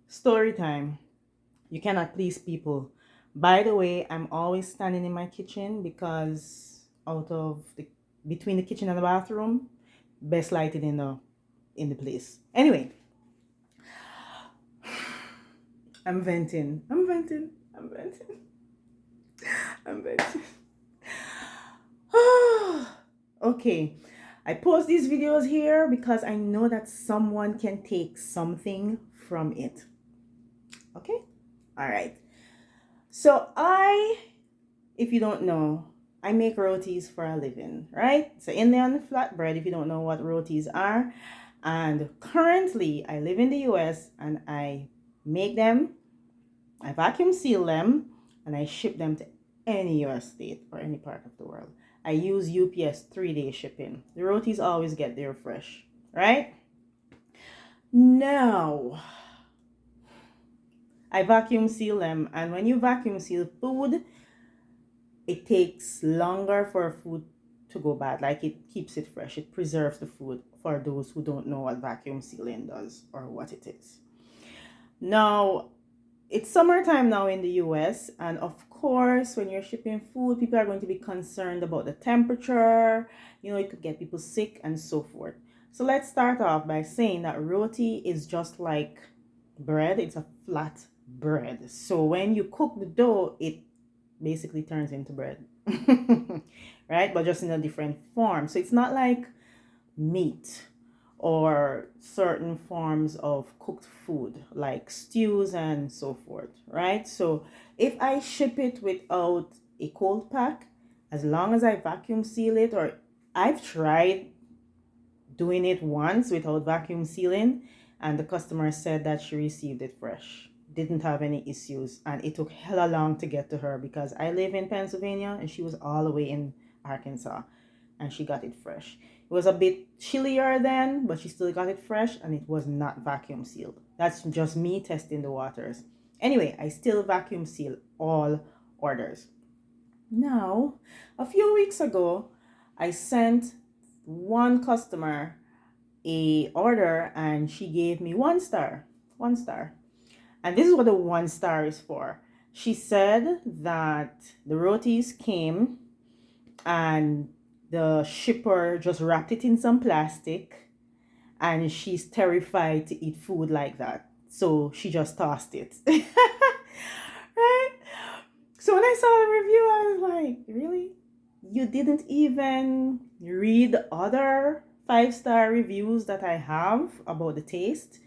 Story time. You cannot please people. By the way, I'm always standing in my kitchen because out of the between the kitchen and the bathroom, best lighting in the place. Anyway, I'm venting. I'm venting. I'm venting. I'm venting. Okay. I post these videos here because I know that someone can take something from it. Okay? All right. So if you don't know, I make rotis for a living, right? So Indian flatbread, if you don't know what rotis are. And currently, I live in the US and I make them, I vacuum seal them, and I ship them to any US state or any part of the world. I use UPS 3-day shipping. The rotis always get there fresh, right? Now, I vacuum seal them, and when you vacuum seal food, it takes longer for food to go bad. Like it keeps it fresh. It preserves the food for those who don't know what vacuum sealing does or what it is. Now, it's summertime now in the US, and of course, when you're shipping food, people are going to be concerned about the temperature. It could get people sick and so forth. So let's start off by saying that roti is just like bread, it's a flat bread. So when you cook the dough, it basically turns into bread. Right? But just in a different form. So it's not like meat or certain forms of cooked food like stews and so forth, right? So if I ship it without a cold pack, as long as I vacuum seal it, or I've tried doing it once without vacuum sealing, and the customer said that she received it fresh, didn't have any issues, and it took hella long to get to her because I live in Pennsylvania and she was all the way in Arkansas, and she got it fresh. It was a bit chillier then, but she still got it fresh, and it was not vacuum sealed. That's just me testing the waters. Anyway, I still vacuum seal all orders. Now, a few weeks ago, I sent one customer a order and she gave me 1 star. 1 star. And this is what the 1 star is for. She said that the rotis came and the shipper just wrapped it in some plastic, and she's terrified to eat food like that. So she just tossed it. Right? So when I saw the review, I was like, really? You didn't even read other 5-star reviews that I have about the taste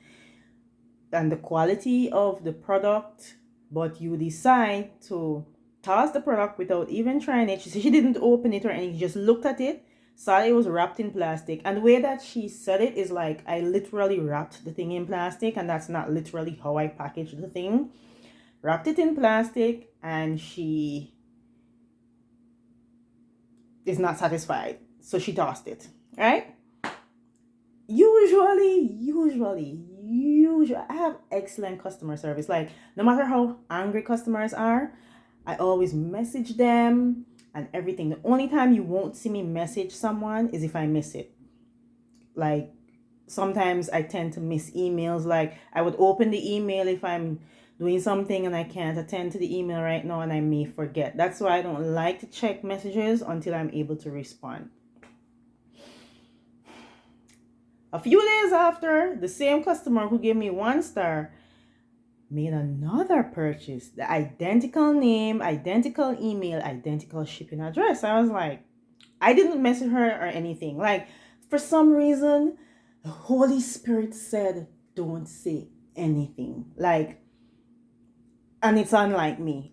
and the quality of the product, but you decide to toss the product without even trying it. She said she didn't open it or anything, she just looked at it, saw it was wrapped in plastic. And the way that she said it is like, I literally wrapped the thing in plastic, and that's not literally how I packaged the thing. Wrapped it in plastic, and she is not satisfied. So she tossed it, right? Usually, I have excellent customer service. Like, no matter how angry customers are, I always message them and everything. The only time you won't see me message someone is if I miss it. Like, sometimes I tend to miss emails. Like, I would open the email if I'm doing something and I can't attend to the email right now, and I may forget. That's why I don't like to check messages until I'm able to respond. A few days after, the same customer who gave me 1 star made another purchase. The identical name, identical email, identical shipping address. I was like, I didn't message her or anything. Like, for some reason, the Holy Spirit said, don't say anything. Like, and it's unlike me.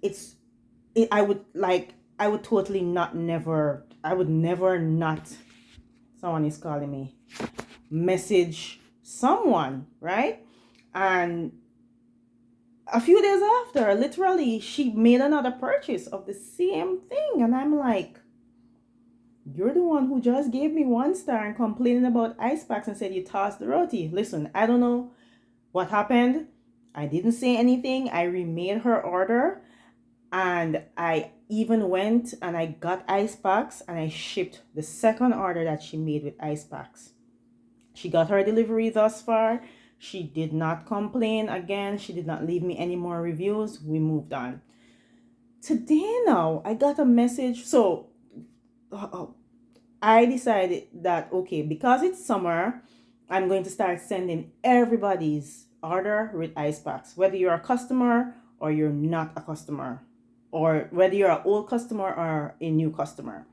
I would totally not never, I would never not, someone is calling me, message someone, right? And a few days after, literally, she made another purchase of the same thing. And I'm like, you're the one who just gave me 1 star and complaining about ice packs and said you tossed the roti. Listen, I don't know what happened. I didn't say anything. I remade her order. And I even went and I got ice packs and I shipped the second order that she made with ice packs. She got her delivery thus far. She did not complain again. She did not leave me any more reviews. We moved on. Today now, I got a message. So I decided that, okay, because it's summer, I'm going to start sending everybody's order with ice packs, whether you're a customer or you're not a customer, or whether you're an old customer or a new customer.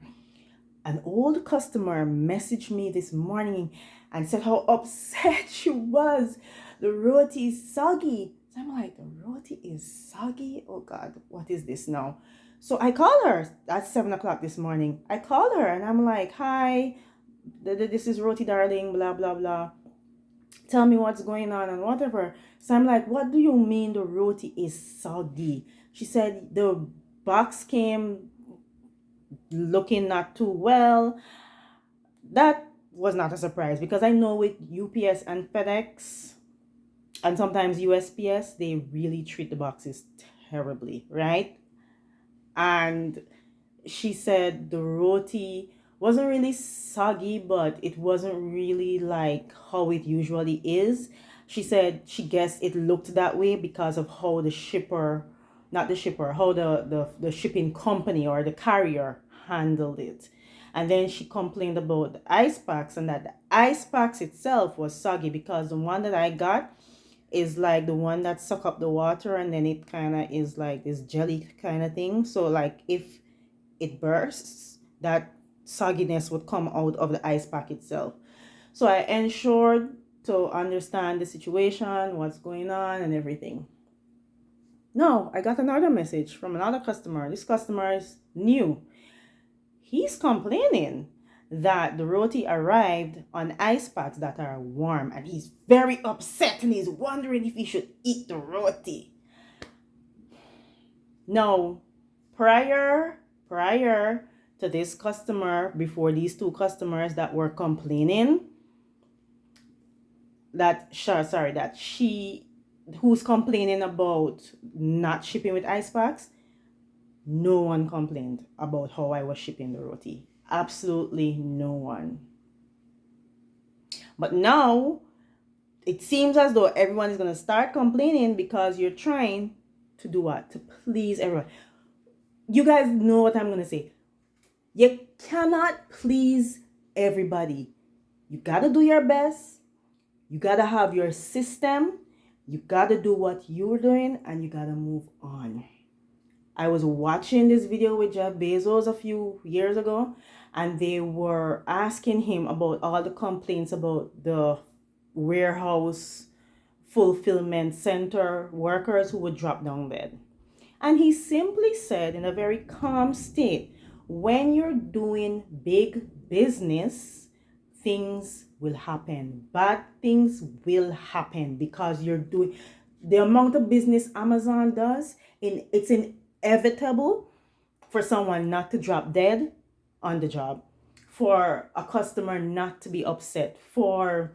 An old customer messaged me this morning and said how upset she was. The roti is soggy. So I'm like, the roti is soggy? Oh God, what is this now? So I called her at 7 o'clock this morning. I called her and I'm like, hi, this is Roti Darling, blah, blah, blah. Tell me what's going on and whatever. So I'm like, what do you mean the roti is soggy? She said the box came looking not too well. That was not a surprise because I know with UPS and FedEx and sometimes USPS, they really treat the boxes terribly, right? And she said the roti wasn't really soggy, but it wasn't really like how it usually is. She said she guessed it looked that way because of how the shipper, not the shipper, how the shipping company or the carrier handled it. And then she complained about the ice packs and that the ice packs itself was soggy because the one that I got is like the one that suck up the water and then it kind of is like this jelly kind of thing. So like if it bursts, that sogginess would come out of the ice pack itself. So I ensured to understand the situation, what's going on, and everything. No, I got another message from another customer. This customer is new. He's complaining that the roti arrived on ice packs that are warm, and he's very upset and he's wondering if he should eat the roti. No, prior to this customer, before these two customers that were complaining, that she who's complaining about not shipping with ice packs, no one complained about how I was shipping the roti. Absolutely no one. But now it seems as though everyone is going to start complaining because you're trying to do what? To please everyone. You guys know what I'm going to say. You cannot please everybody. You got to do your best. You got to have your system. You got to do what you're doing and you got to move on. I was watching this video with Jeff Bezos a few years ago and they were asking him about all the complaints about the warehouse fulfillment center workers who would drop down dead. And he simply said in a very calm state, when you're doing big business, things will happen. Bad things will happen because you're doing the amount of business Amazon does, it's inevitable for someone not to drop dead on the job, for a customer not to be upset, for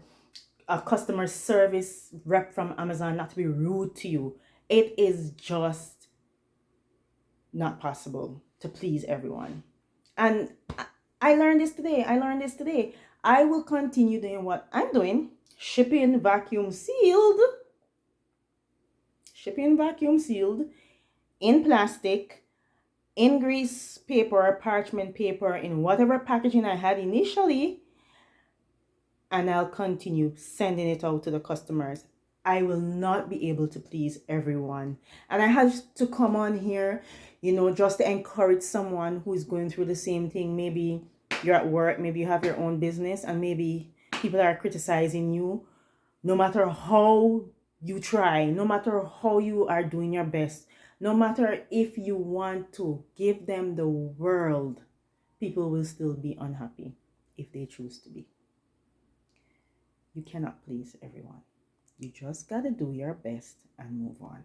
a customer service rep from Amazon not to be rude to you. It is just not possible to please everyone. And I learned this today. I will continue doing what I'm doing, shipping vacuum sealed in plastic, in grease paper, parchment paper, in whatever packaging I had initially, and I'll continue sending it out to the customers. I will not be able to please everyone. And I have to come on here, just to encourage someone who is going through the same thing. Maybe you're at work, maybe you have your own business, and maybe people are criticizing you. No matter how you try, no matter how you are doing your best, no matter if you want to give them the world, people will still be unhappy if they choose to be. You cannot please everyone. You just got to do your best and move on.